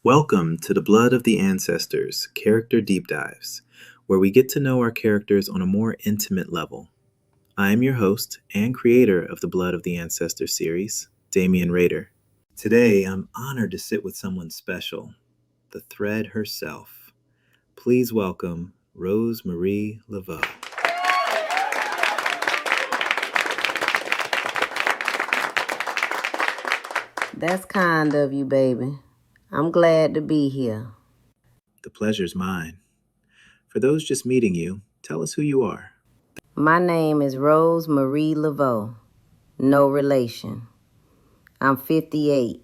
Welcome to the Blood of the Ancestors Character Deep Dives, where we get to know our characters on a more intimate level. I am your host and creator of the Blood of the Ancestors series, Damian Rader. Today, I'm honored to sit with someone special, the Thread herself. Please welcome Rose Marie Laveau. That's kind of you, baby. I'm glad to be here. The pleasure's mine. For those just meeting you, tell us who you are. My name is Rose Marie Laveau. No relation. I'm 58.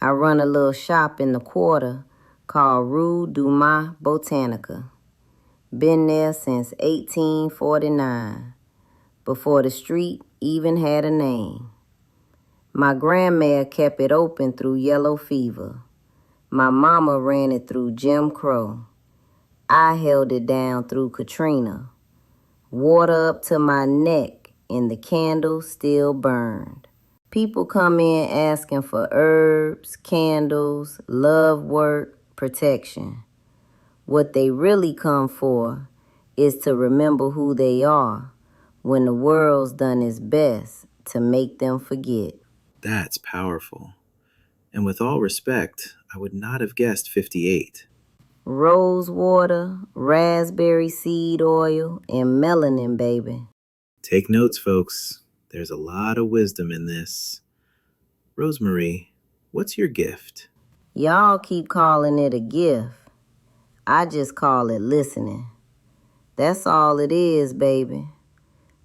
I run a little shop in the quarter called Rue Dumas Botanica. Been there since 1849, before the street even had a name. My grandmare kept it open through yellow fever. My mama ran it through Jim Crow. I held it down through Katrina. Water up to my neck and the candle still burned. People come in asking for herbs, candles, love work, protection. What they really come for is to remember who they are when the world's done its best to make them forget. That's powerful. And with all respect, I would not have guessed 58. Rose water, raspberry seed oil, and melanin, baby. Take notes, folks. There's a lot of wisdom in this. Rosemary, what's your gift? Y'all keep calling it a gift. I just call it listening. That's all it is, baby.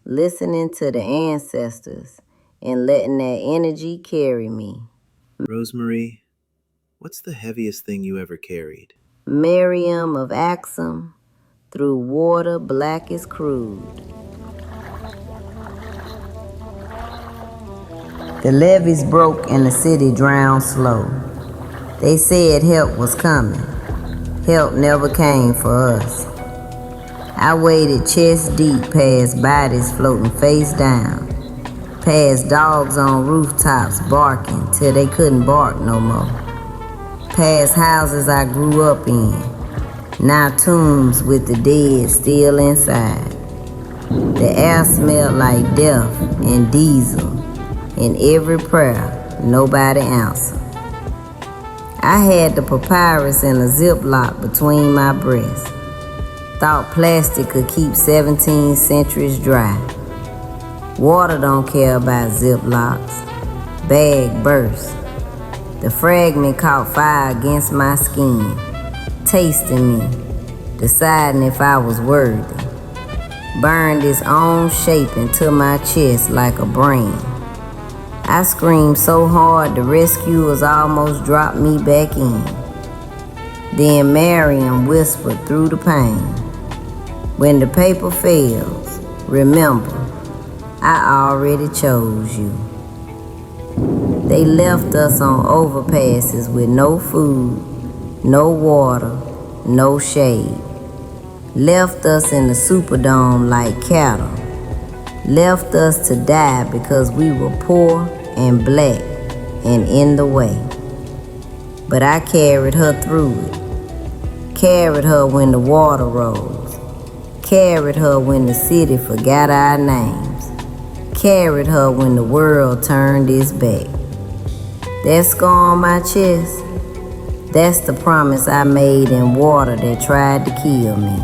Listening to the ancestors and letting that energy carry me. Rosemary, what's the heaviest thing you ever carried? Miriam of Axum, through water black as crude. The levees broke and the city drowned slow. They said help was coming. Help never came for us. I waded chest deep past bodies floating face down, past dogs on rooftops barking till they couldn't bark no more, past houses I grew up in, now tombs with the dead still inside. The air smelled like death and diesel, and every prayer nobody answered. I had the papyrus in a ziploc between my breasts. Thought plastic could keep 17 centuries dry. Water don't care about ziplocs. Bag burst. The fragment caught fire against my skin, tasting me, deciding if I was worthy. Burned its own shape into my chest like a brain. I screamed so hard the rescuers almost dropped me back in. Then Mariam whispered through the pain, when the paper fails, remember, I already chose you. They left us on overpasses with no food, no water, no shade. Left us in the Superdome like cattle. Left us to die because we were poor and black and in the way. But I carried her through it. Carried her when the water rose. Carried her when the city forgot our names. Carried her when the world turned its back. That scar on my chest, that's the promise I made in water that tried to kill me.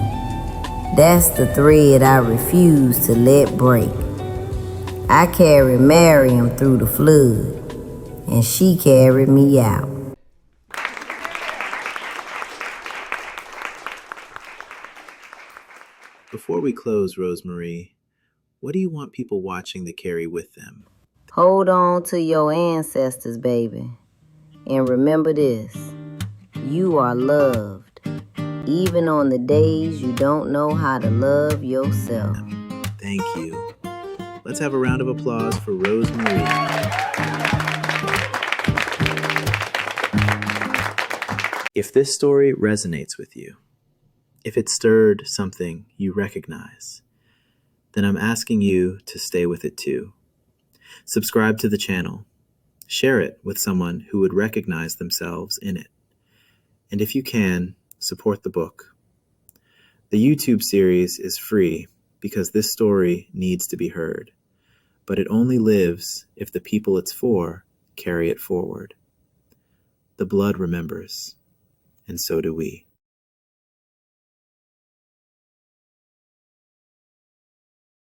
That's the thread I refuse to let break. I carried Mariam through the flood, and she carried me out. Before we close, Rosemary, what do you want people watching to carry with them? Hold on to your ancestors, baby. And remember this, you are loved, even on the days you don't know how to love yourself. Thank you. Let's have a round of applause for Rosemary. If this story resonates with you, if it stirred something you recognize, then I'm asking you to stay with it too. Subscribe to the channel. Share it with someone who would recognize themselves in it. And if you can, support the book. The YouTube series is free because this story needs to be heard, but it only lives if the people it's for carry it forward. The blood remembers, and so do we.